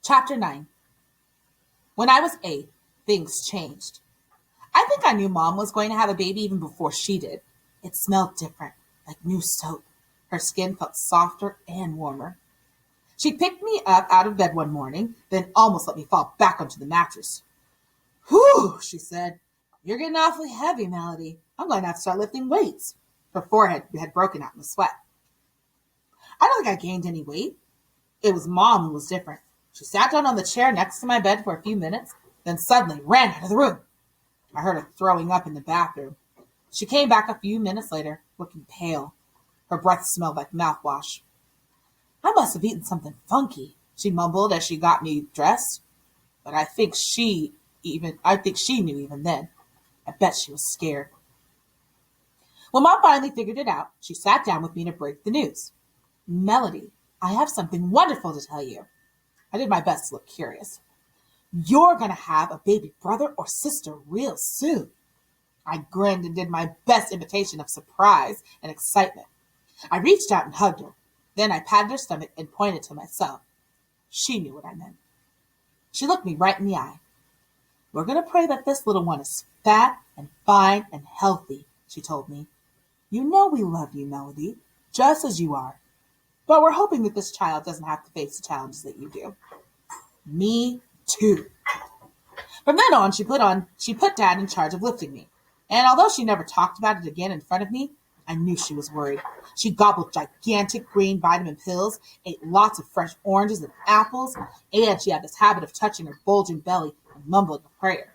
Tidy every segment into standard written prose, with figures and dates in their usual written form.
Chapter 9. When I was 8, things changed. I think I knew Mom was going to have a baby even before she did. It smelled different, like new soap. Her skin felt softer and warmer. She picked me up out of bed one morning, then almost let me fall back onto the mattress. Whew, she said. You're getting awfully heavy, Melody. I'm going to have to start lifting weights. Her forehead had broken out in the sweat. I don't think I gained any weight. It was Mom who was different. She sat down on the chair next to my bed for a few minutes, then suddenly ran out of the room. I heard her throwing up in the bathroom. She came back a few minutes later, looking pale. Her breath smelled like mouthwash. I must have eaten something funky, she mumbled as she got me dressed. But I think she knew even then. I bet she was scared. When Mom finally figured it out, she sat down with me to break the news. Melody, I have something wonderful to tell you. I did my best to look curious. You're going to have a baby brother or sister real soon. I grinned and did my best imitation of surprise and excitement. I reached out and hugged her. Then I patted her stomach and pointed to myself. She knew what I meant. She looked me right in the eye. We're going to pray that this little one is fat and fine and healthy, she told me. You know we love you, Melody, just as you are. But we're hoping that this child doesn't have to face the challenges that you do. Me too. From then on, she put Dad in charge of lifting me. And although she never talked about it again in front of me, I knew she was worried. She gobbled gigantic green vitamin pills, ate lots of fresh oranges and apples, and she had this habit of touching her bulging belly and mumbling a prayer.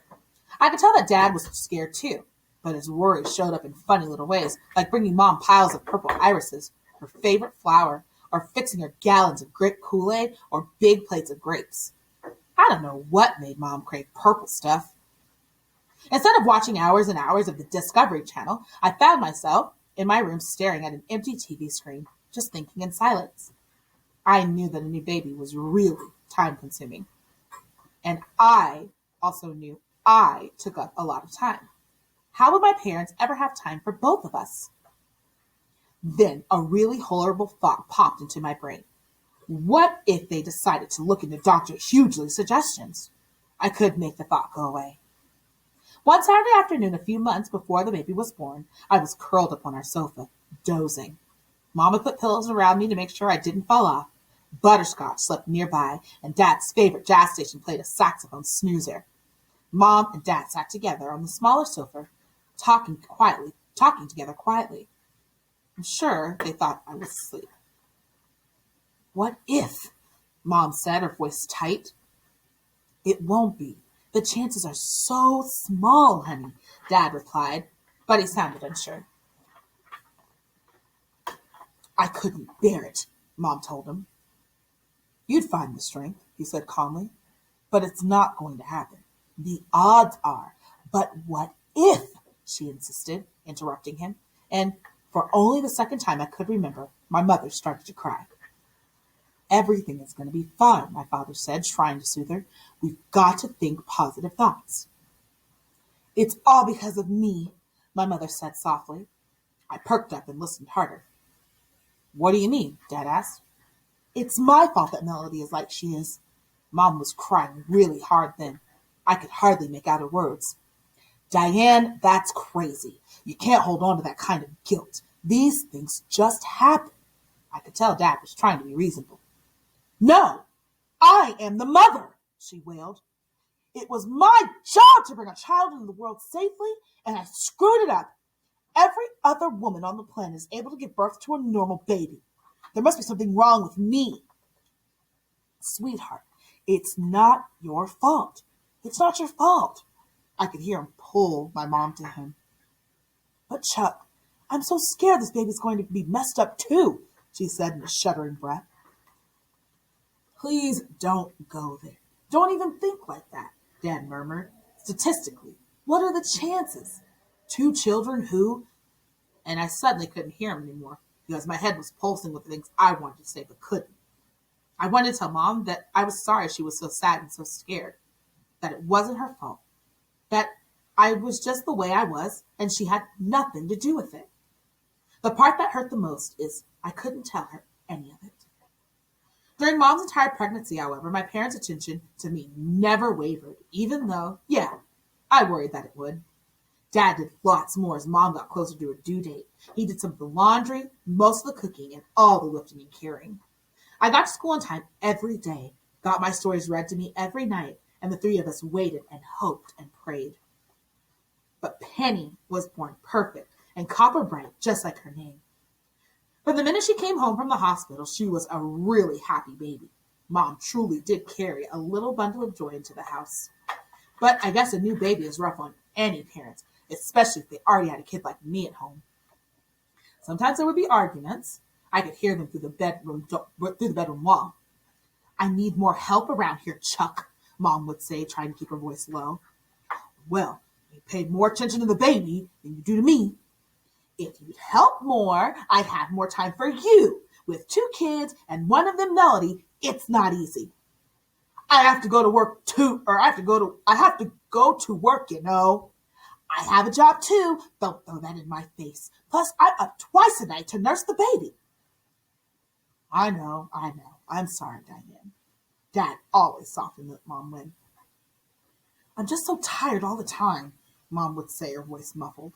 I could tell that Dad was scared too, but his worry showed up in funny little ways, like bringing Mom piles of purple irises, her favorite flower, or fixing her gallons of grape Kool-Aid or big plates of grapes. I don't know what made Mom crave purple stuff. Instead of watching hours and hours of the Discovery Channel, I found myself in my room staring at an empty TV screen, just thinking in silence. I knew that a new baby was really time-consuming. And I also knew I took up a lot of time. How would my parents ever have time for both of us? Then a really horrible thought popped into my brain. What if they decided to look into Dr. Hughley's suggestions? I could make the thought go away. One Saturday afternoon, a few months before the baby was born, I was curled up on our sofa, dozing. Mama put pillows around me to make sure I didn't fall off. Butterscotch slept nearby, and Dad's favorite jazz station played a saxophone snoozer. Mom and Dad sat together on the smaller sofa, talking together quietly. I'm sure they thought I was asleep. What if? Mom said, her voice tight. It won't be. The chances are so small, honey, Dad replied, but he sounded unsure. I couldn't bear it, Mom told him. You'd find the strength, he said calmly, but it's not going to happen. The odds are. But what if? She insisted, interrupting him, and for only the second time I could remember, my mother started to cry. Everything is going to be fine, my father said, trying to soothe her. We've got to think positive thoughts. It's all because of me, my mother said softly. I perked up and listened harder. What do you mean? Dad asked. It's my fault that Melody is like she is. Mom was crying really hard then. I could hardly make out her words. Diane, that's crazy. You can't hold on to that kind of guilt. These things just happen. I could tell Dad was trying to be reasonable. No, I am the mother, she wailed. It was my job to bring a child into the world safely, and I screwed it up. Every other woman on the planet is able to give birth to a normal baby. There must be something wrong with me. Sweetheart, it's not your fault. It's not your fault. I could hear him pull my mom to him. But Chuck, I'm so scared this baby's going to be messed up too, she said in a shuddering breath. Please don't go there. Don't even think like that, Dad murmured. Statistically, what are the chances? 2 children who... And I suddenly couldn't hear him anymore because my head was pulsing with the things I wanted to say but couldn't. I wanted to tell Mom that I was sorry she was so sad and so scared, that it wasn't her fault, that I was just the way I was and she had nothing to do with it. The part that hurt the most is I couldn't tell her any of it. During Mom's entire pregnancy, however, my parents' attention to me never wavered, even though, yeah, I worried that it would. Dad did lots more as Mom got closer to her due date. He did some of the laundry, most of the cooking, and all the lifting and carrying. I got to school on time every day, got my stories read to me every night, and the three of us waited and hoped and prayed. But Penny was born perfect and copper bright, just like her name. From the minute she came home from the hospital, she was a really happy baby. Mom truly did carry a little bundle of joy into the house. But I guess a new baby is rough on any parents, especially if they already had a kid like me at home. Sometimes there would be arguments. I could hear them through the bedroom wall. I need more help around here, Chuck, Mom would say, trying to keep her voice low. Well, you paid more attention to the baby than you do to me. If you'd help more, I'd have more time for you. With 2 kids and one of them Melody, it's not easy. I have to go to work too, or I have to go to work, you know. I have a job too. Don't throw that in my face. Plus, I'm up twice a night to nurse the baby. I know. I'm sorry, Diane. Dad always softened let Mom win. I'm just so tired all the time, Mom would say, her voice muffled.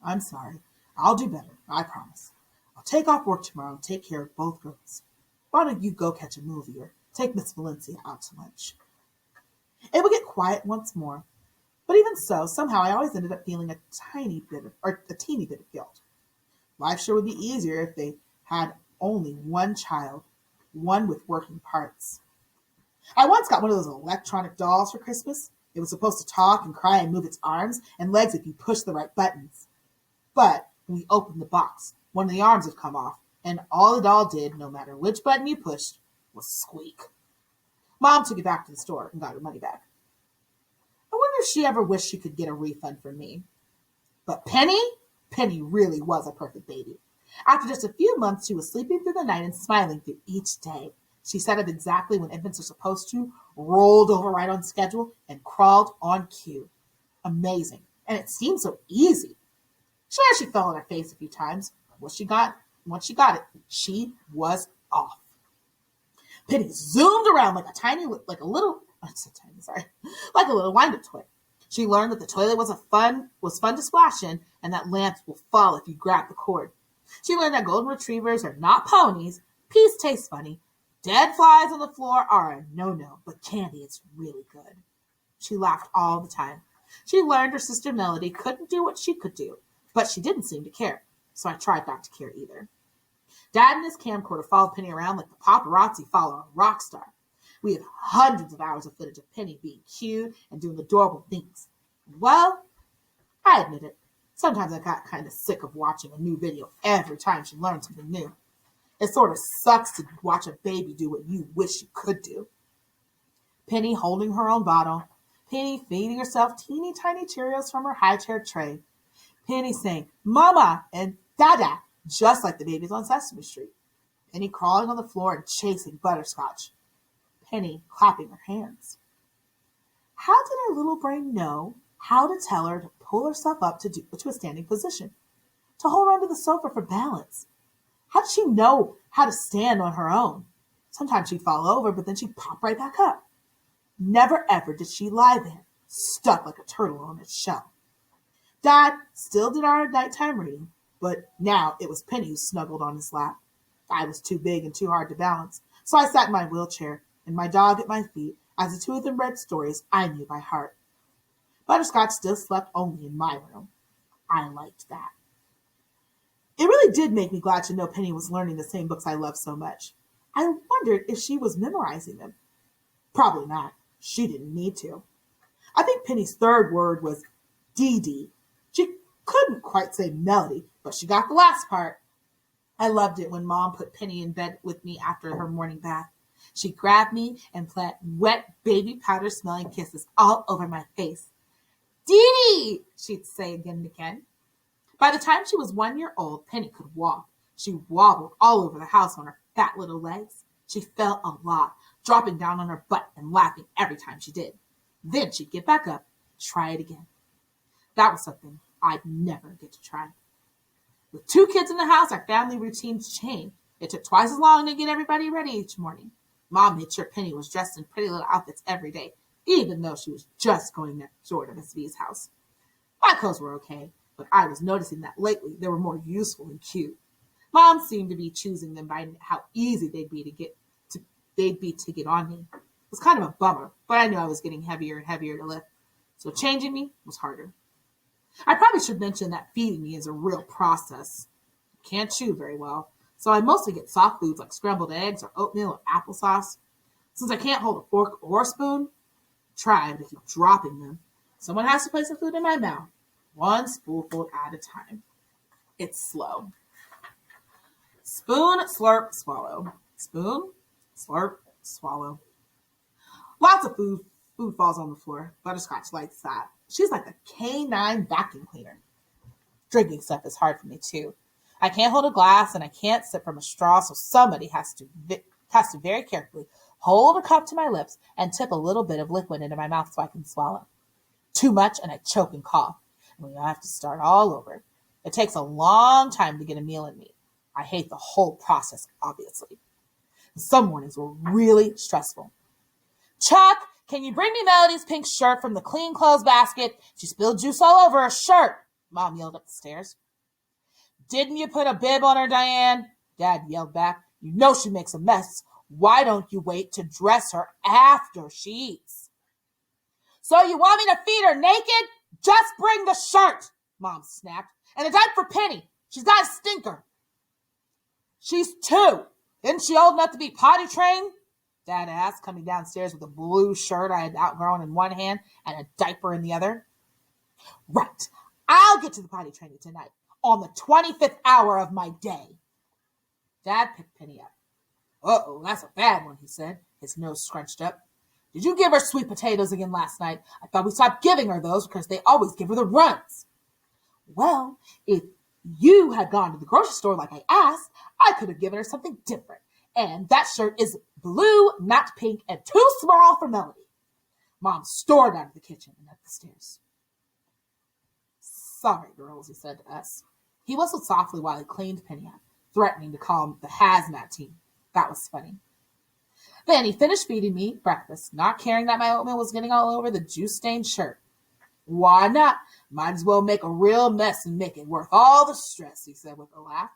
I'm sorry. I'll do better, I promise. I'll take off work tomorrow and take care of both girls. Why don't you go catch a movie or take Miss Valencia out to lunch? It would get quiet once more, but even so, somehow I always ended up feeling a teeny bit of guilt. Life sure would be easier if they had only one child, one with working parts. I once got one of those electronic dolls for Christmas. It was supposed to talk and cry and move its arms and legs if you pushed the right buttons. But when we opened the box, one of the arms had come off, and all the doll did, no matter which button you pushed, was squeak. Mom took it back to the store and got her money back. I wonder if she ever wished she could get a refund from me. But Penny really was a perfect baby. After just a few months, she was sleeping through the night and smiling through each day. She sat up exactly when infants are supposed to, rolled over right on schedule, and crawled on cue. Amazing. And it seemed so easy. Sure, she fell on her face a few times. Once she got it, she was off. Penny zoomed around like a little wind-up toy. She learned that the toilet was fun to splash in, and that lamps will fall if you grab the cord. She learned that golden retrievers are not ponies, peas taste funny, dead flies on the floor are a no-no, but candy is really good. She laughed all the time. She learned her sister Melody couldn't do what she could do, but she didn't seem to care, so I tried not to care either. Dad and his camcorder followed Penny around like the paparazzi follow a rock star. We had hundreds of hours of footage of Penny being cute and doing adorable things. Well, I admit it. Sometimes I got kind of sick of watching a new video every time she learned something new. It sort of sucks to watch a baby do what you wish you could do. Penny holding her own bottle. Penny feeding herself teeny tiny Cheerios from her high-chair tray. Penny saying, Mama and Dada, just like the babies on Sesame Street. Penny crawling on the floor and chasing butterscotch. Penny clapping her hands. How did her little brain know how to tell her to pull herself up to a standing position, to hold onto the sofa for balance? How did she know how to stand on her own? Sometimes she'd fall over, but then she'd pop right back up. Never ever did she lie there, stuck like a turtle on its shell. Dad still did our nighttime reading, but now it was Penny who snuggled on his lap. I was too big and too hard to balance, so I sat in my wheelchair and my dog at my feet as the two of them read stories I knew by heart. Butterscotch still slept only in my room. I liked that. It really did make me glad to know Penny was learning the same books I loved so much. I wondered if she was memorizing them. Probably not. She didn't need to. I think Penny's third word was Dee. She couldn't quite say Melody, but she got the last part. I loved it when Mom put Penny in bed with me after her morning bath. She grabbed me and planted wet baby powder smelling kisses all over my face. Dee, she'd say again and again. By the time she was 1 year old, Penny could walk. She wobbled all over the house on her fat little legs. She fell a lot, dropping down on her butt and laughing every time she did. Then she'd get back up and try it again. That was something I'd never get to try. With 2 kids in the house, our family routines changed. It took twice as long to get everybody ready each morning. Mom made sure Penny was dressed in pretty little outfits every day, even though she was just going next door to Miss V's house. My clothes were okay, but I was noticing that lately they were more useful and cute. Mom seemed to be choosing them by how easy they'd be to get on me. It was kind of a bummer, but I knew I was getting heavier and heavier to lift, so changing me was harder. I probably should mention that feeding me is a real process. I can't chew very well, so I mostly get soft foods like scrambled eggs or oatmeal or applesauce. Since I can't hold a fork or a spoon, I try to keep dropping them. Someone has to place the food in my mouth, one spoonful at a time. It's slow. Spoon, slurp, swallow. Spoon, slurp, swallow. Lots of food falls on the floor. Butterscotch likes that. She's like a canine vacuum cleaner. Drinking stuff is hard for me too. I can't hold a glass and I can't sip from a straw, so somebody has to very carefully hold a cup to my lips and tip a little bit of liquid into my mouth so I can swallow. Too much and I choke and cough, and we have to start all over. It takes a long time to get a meal in me. I hate the whole process, obviously. Some mornings were really stressful. Chuck, can you bring me Melody's pink shirt from the clean clothes basket? She spilled juice all over her shirt, Mom yelled up the stairs. Didn't you put a bib on her, Diane? Dad yelled back. You know she makes a mess. Why don't you wait to dress her after she eats? So you want me to feed her naked? Just bring the shirt, Mom snapped. And a diaper for Penny. She's got a stinker. She's 2. Isn't she old enough to be potty trained? Dad asked, coming downstairs with a blue shirt I had outgrown in one hand and a diaper in the other. Right. I'll get to the potty training tonight, on the 25th hour of my day. Dad picked Penny up. Uh-oh, that's a bad one, he said, his nose scrunched up. Did you give her sweet potatoes again last night? I thought we stopped giving her those because they always give her the runs. Well, if you had gone to the grocery store like I asked, I could have given her something different. And that shirt is blue, not pink, and too small for Melody. Mom stormed out of the kitchen and up the stairs. Sorry, girls, he said to us. He whistled softly while he cleaned Penny up, threatening to call the hazmat team. That was funny. Then he finished feeding me breakfast, not caring that my oatmeal was getting all over the juice-stained shirt. Why not? Might as well make a real mess and make it worth all the stress, he said with a laugh.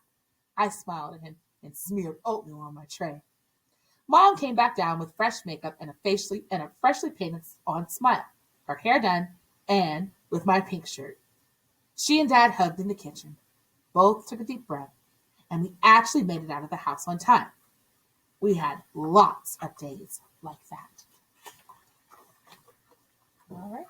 I smiled at him and smeared oatmeal on my tray. Mom came back down with fresh makeup and a freshly painted on smile, her hair done, and with my pink shirt. She and Dad hugged in the kitchen. Both took a deep breath, and we actually made it out of the house on time. We had lots of days like that. All right.